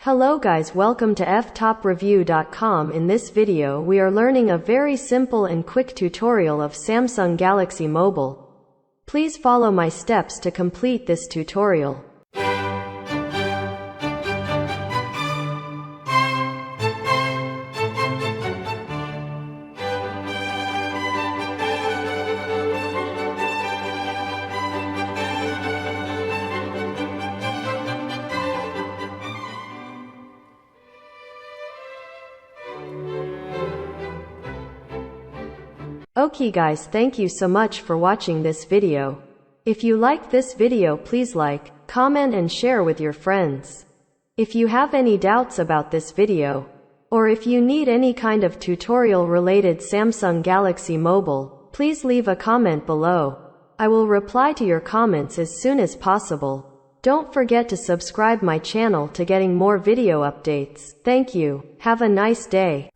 Hello guys, welcome to Ftopreview.com. In this video we are learning a very simple and quick tutorial of Samsung Galaxy Mobile. Please follow my steps to complete this tutorial. Okay guys, thank you so much for watching this video. If you like this video, please like, comment and share with your friends. If you have any doubts about this video, or if you need any kind of tutorial related Samsung Galaxy Mobile, please leave a comment below. I will reply to your comments as soon as possible. Don't forget to subscribe my channel to getting more video updates. Thank you. Have a nice day.